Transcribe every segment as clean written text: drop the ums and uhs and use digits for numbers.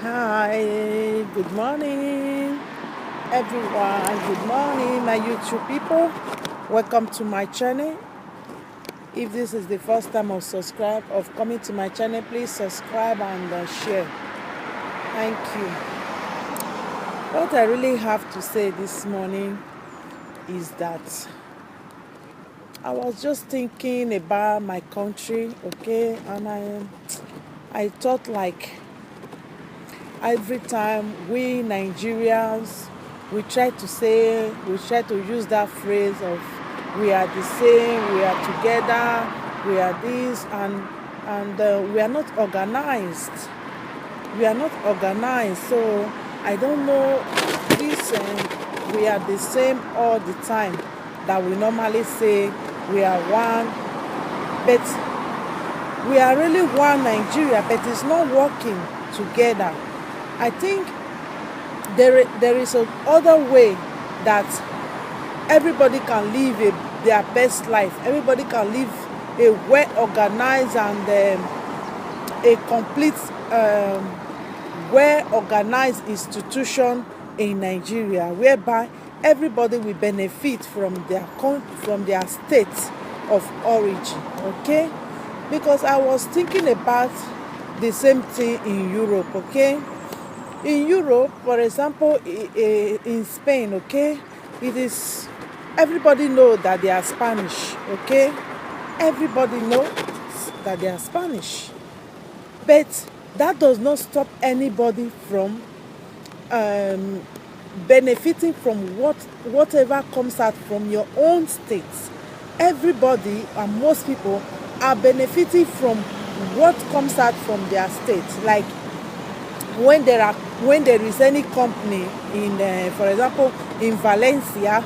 Hi, good morning, everyone. Good morning, my YouTube people. Welcome to my channel. If this is the first time of coming to my channel, please subscribe and share. Thank you. What I really have to say this morning is that I was just thinking about my country, okay, and I thought like every time we Nigerians we try to use that phrase of we are the same, we are together, we are this, and we are not organized. We are not organized, so I don't know this. We are the same all the time. That we normally say we are one, but we are really one Nigeria, but it's not working together. I think there is a other way that everybody can live their best life. Everybody can live a well organized and a complete well organized institution in Nigeria, whereby everybody will benefit from their state of origin. Okay, because I was thinking about the same thing in Europe. Okay, in Europe, for example, in Spain, okay, it is everybody know that they are Spanish, okay? Everybody knows that they are Spanish. But that does not stop anybody from um, benefiting from whatever comes out from your own state. Everybody and most people are benefiting from what comes out from their state. Like when there is any company in, for example, in Valencia,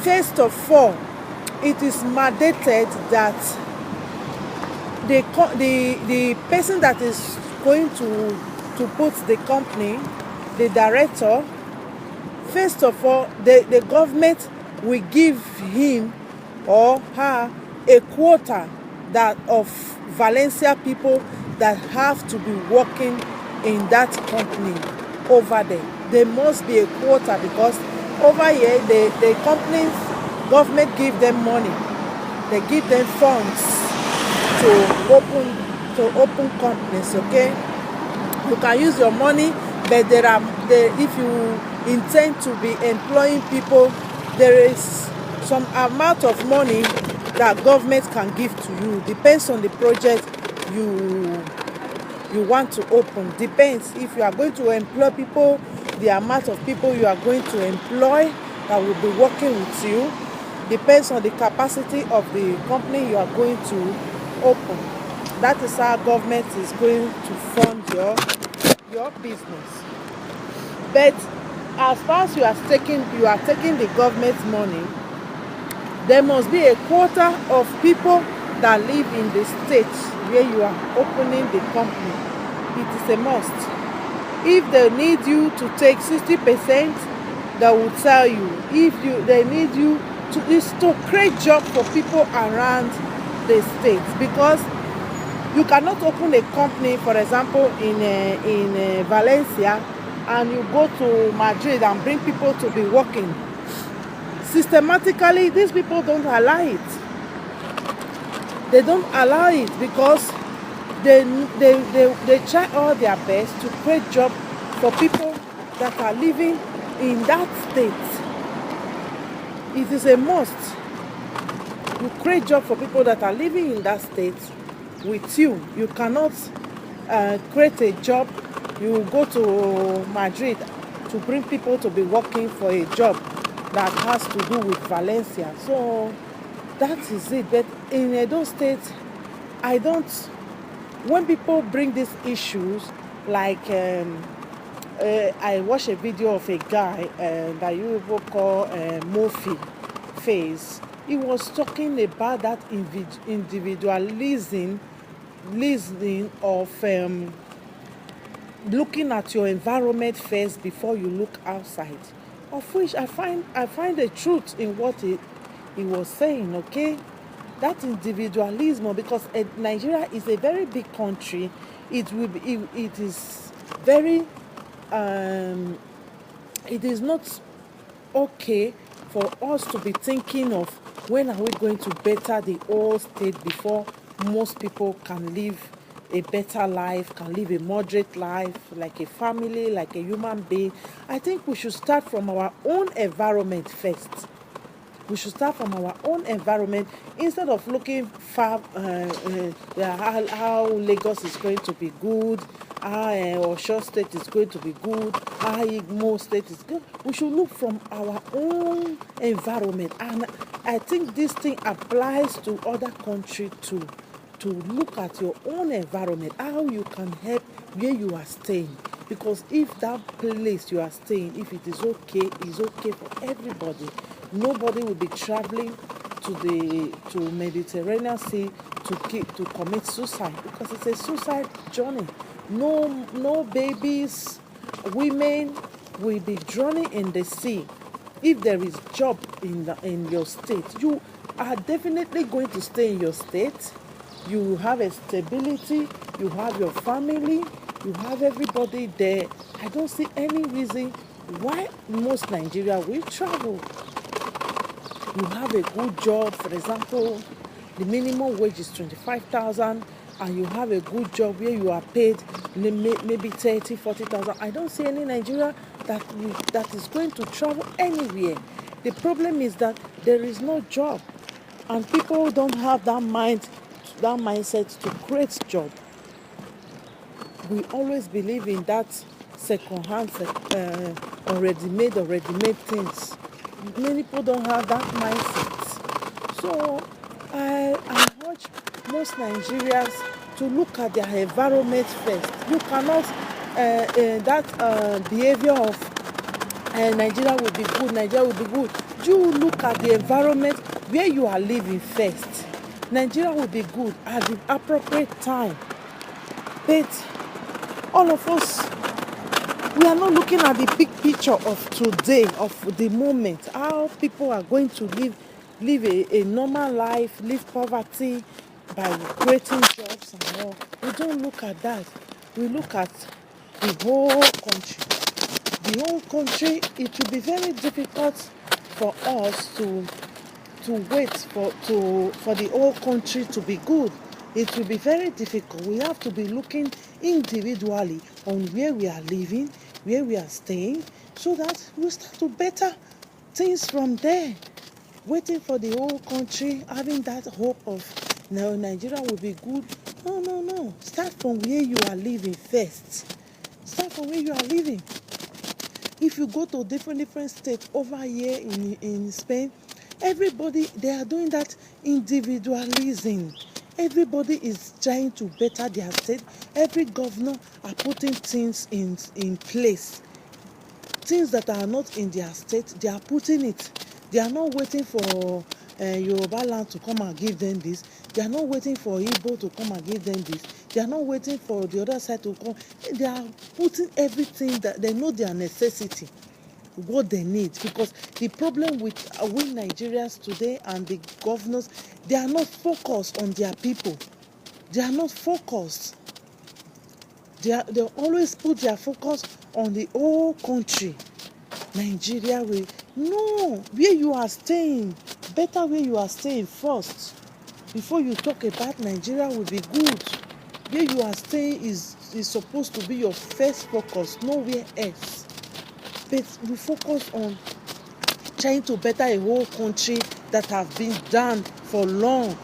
first of all, it is mandated that the person that is going to put the company, the director, first of all, the government will give him or her a quota that of Valencia people that have to be working in that company over there. There must be a quota because over here the companies government give them money, they give them funds to open companies. Okay, you can use your money, but if you intend to be employing people, there is some amount of money that government can give to you. Depends on the project you want to open. Depends if you are going to employ people, the amount of people you are going to employ that will be working with you. Depends on the capacity of the company you are going to open. That is how government is going to fund your business. But as far as you are taking the government money, there must be a quota of people that live in the state where you are opening the company. It is a must. If they need you to take 60%, they will tell you. If they need you to create job for people around the state, because you cannot open a company, for example, in Valencia, and you go to Madrid and bring people to be working. Systematically, these people don't allow it. They don't allow it because they try all their best to create job for people that are living in that state. It is a must. You create job for people that are living in that state with you. You cannot create a job. You go to Madrid to bring people to be working for a job that has to do with Valencia. So that is it. But in those states, when people bring these issues, like I watched a video of a guy that you will call Murphy Face. He was talking about that individualism of looking at your environment first before you look outside. Of which I find the truth in what he was saying. Okay, that individualism, because Nigeria is a very big country. It is very it is not okay for us to be thinking of when are we going to better the whole state before most people can live a better life, can live a moderate life, like a family, like a human being. I think we should start from our own environment first. We should start from our own environment instead of looking far how Lagos is going to be good, how Osho State is going to be good, how Imo State is good. We should look from our own environment, and I think this thing applies to other countries too. To look at your own environment, how you can help where you are staying. Because if that place you are staying, if it is okay, it's okay for everybody. Nobody will be traveling to Mediterranean Sea to commit suicide, because it's a suicide journey. No babies, women will be drowning in the sea. If there is job in your state, you are definitely going to stay in your state. You have a stability, you have your family, you have everybody there. I don't see any reason why most Nigeria will travel. You have a good job, for example, the minimum wage is 25,000, and you have a good job where you are paid maybe 30, 40,000. I don't see any Nigeria that is going to travel anywhere. The problem is that there is no job, and people don't have that mindset to create job. We always believe in that second-hand, already-made things. Many people don't have that mindset. So I urge most Nigerians to look at their environment first. You cannot, that behavior of Nigeria will be good, Nigeria will be good. You look at the environment where you are living first. Nigeria will be good at the appropriate time. But all of us, we are not looking at the big picture of today, of the moment, how people are going to live a normal life, leave poverty by creating jobs and all. We don't look at that. We look at the whole country. The whole country, it will be very difficult for us to wait for the whole country to be good. It will be very difficult. We have to be looking individually on where we are living, where we are staying, so that we start to better things from there. Waiting for the whole country, having that hope of now Nigeria will be good. No. Start from where you are living first. Start from where you are living. If you go to different states over here in Spain, everybody, they are doing that individualism. Everybody is trying to better their state. Every governor are putting things in place. Things that are not in their state, they are putting it. They are not waiting for Yoruba land to come and give them this. They are not waiting for Igbo to come and give them this. They are not waiting for the other side to come. They are putting everything that they know their necessity, what they need. Because the problem with we Nigerians today and the governors, they are not focused on their people. They are not focused. They always put their focus on the whole country. Nigeria will no, where you are staying, better where you are staying first before you talk about Nigeria will be good. Where you are staying is supposed to be your first focus, nowhere else. But we focus on trying to better a whole country that have been done for long.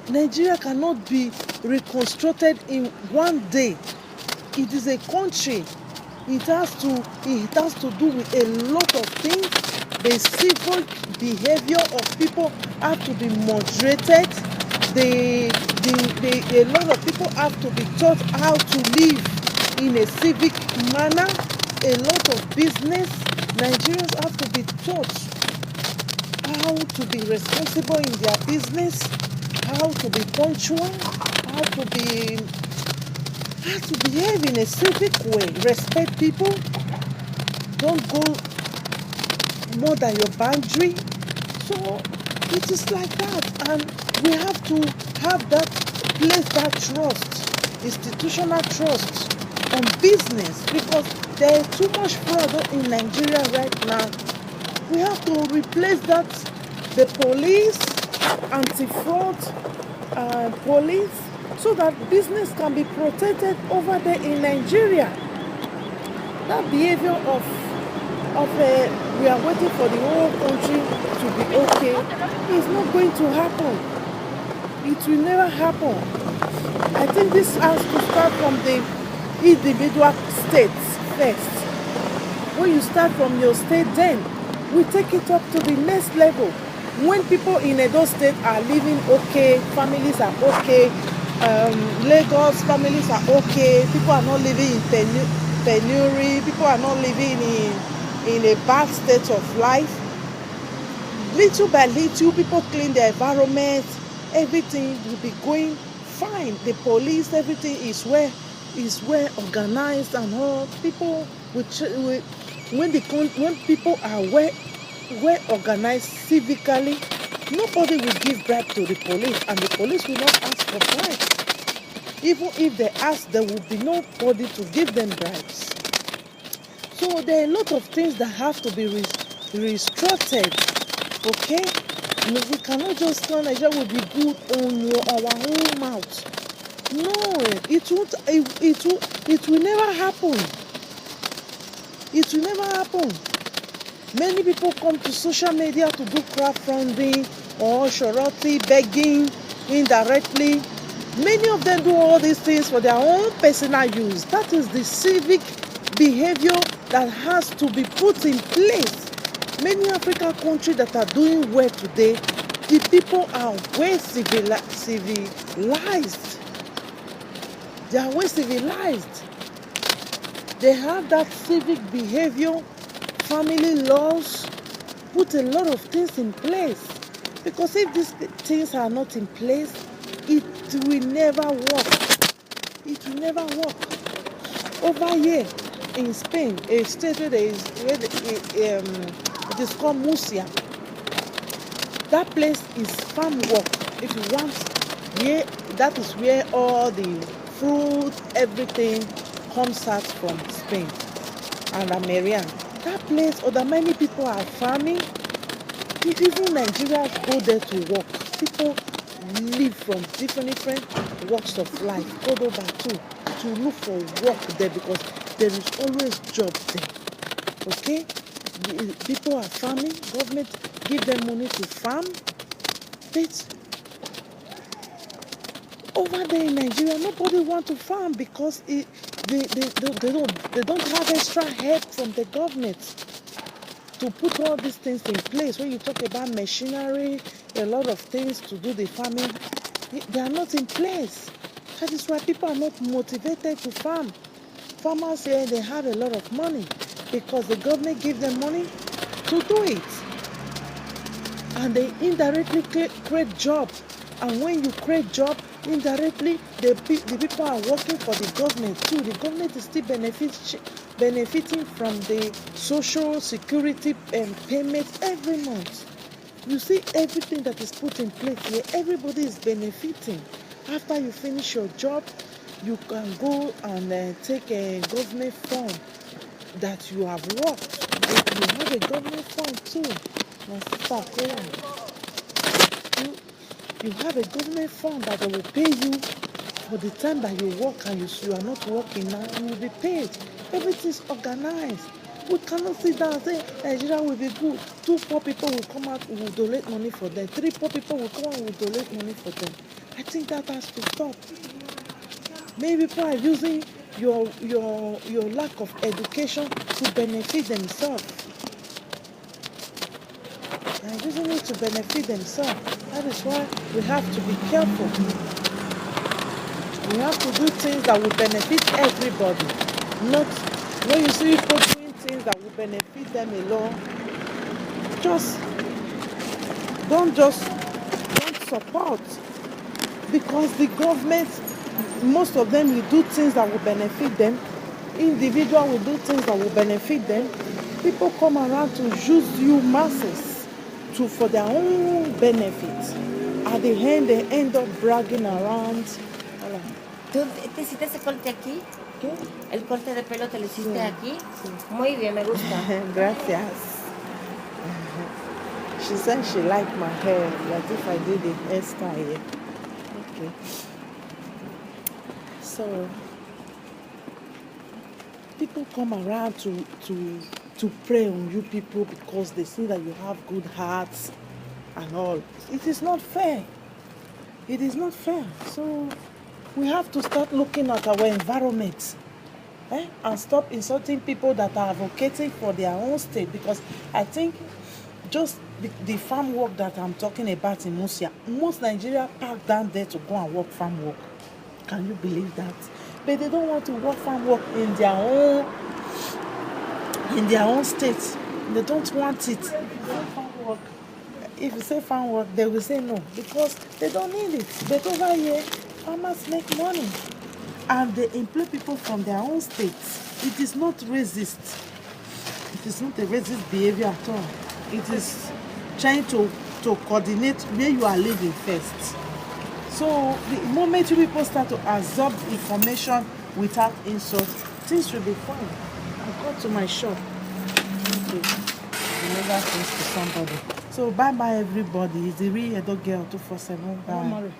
Nigeria cannot be reconstructed in one day. It is a country. It has to do with a lot of things. The civil behavior of people have to be moderated. A lot of people have to be taught how to live in a civic manner. A lot of business, Nigerians have to be taught how to be responsible in their business, how to be punctual, how to behave in a civic way, respect people, don't go more than your boundary. So it is like that, and we have to have that trust, institutional trust on business, because there's too much fraud in Nigeria right now. We have to replace that, the police, anti-fraud police, so that business can be protected over there in Nigeria. That behavior of we are waiting for the whole country to be okay is not going to happen. It will never happen. I think this has to start from the individual states first. When you start from your state, then we take it up to the next level. When people in Edo State are living okay, families are okay, Lagos families are okay, people are not living in penury, people are not living in a bad state of life. Little by little, people clean their environment, everything will be going fine. The police, everything is well organized and all. People when people are well organized civically, nobody will give bribe to the police, and the police will not ask for bribes. Even if they ask, there will be nobody to give them bribes. So there are a lot of things that have to be restructured. Okay, we cannot just tell Nigeria will be good on our own mouth. No, it will never happen. It will never happen. Many people come to social media to do crowdfunding or surety, begging indirectly. Many of them do all these things for their own personal use. That is the civic behavior that has to be put in place. Many African countries that are doing well today, the people are well civilized. They are well civilized. They have that civic behavior, family laws, put a lot of things in place. Because if these things are not in place, it will never work. It will never work. Over here in Spain, a state where it is called Murcia. That place is farm work. If you want, yeah, that is where all the fruit, everything comes out from Spain and America. That place, or that many people are farming. Even Nigerians go there to work. People live from different walks of life, go over to look for work there, because there is always job there. Okay, people are farming. Government give them money to farm. But over there in Nigeria, nobody want to farm because they don't have extra help from the government to put all these things in place. When you talk about machinery, a lot of things to do the farming, they are not in place. That is why people are not motivated to farm. Farmers here, they have a lot of money because the government gives them money to do it. And they indirectly create jobs. And when you create jobs, indirectly, the people are working for the government too. The government is still benefiting from the social security payments every month. You see everything that is put in place here, everybody is benefiting. After you finish your job, you can go and take a government fund that you have worked. You have a government fund too. You have a government fund that will pay you for the time that you work, and you are not working now, you will be paid. Everything is organized. We cannot sit down and say Nigeria will be good. 2 poor people will come out, we will donate money for them. 3 poor people will come out, we will donate money for them. I think that has to stop. Maybe people are using your lack of education to benefit themselves. They are using it to benefit themselves. That is why we have to be careful. We have to do things that will benefit everybody. Not when you see people doing things that will benefit them alone, don't support. Because the government, most of them will do things that will benefit them. Individual will do things that will benefit them. People come around to use you masses for their own benefit. At the end, they end up bragging around. ¿Tú te hiciste ese corte aquí? ¿Qué? ¿El corte de pelo te lo hiciste Sí, aquí? sí. Muy bien, me gusta. Gracias. She said she liked my hair, like if I did the hairstyle here. Okay. So people come around to pray on you people because they see that you have good hearts and all. It is not fair. It is not fair. So we have to start looking at our environment, and stop insulting people that are advocating for their own state, because I think just the farm work that I'm talking about in Musia, most Nigeria pack down there to go and work farm work. Can you believe that? But they don't want to work farm work in their own state. They don't want it. If you say farm work, they will say no because they don't need it. But over here, farmers make money and they employ people from their own states. It is not racist. It is not a racist behavior at all. It is trying to coordinate where you are living first. So the moment you people start to absorb information without insult, things will be fine. I go to my shop. Okay. Deliver things to somebody. So bye bye everybody. It's the real Edo girl 247. Bye.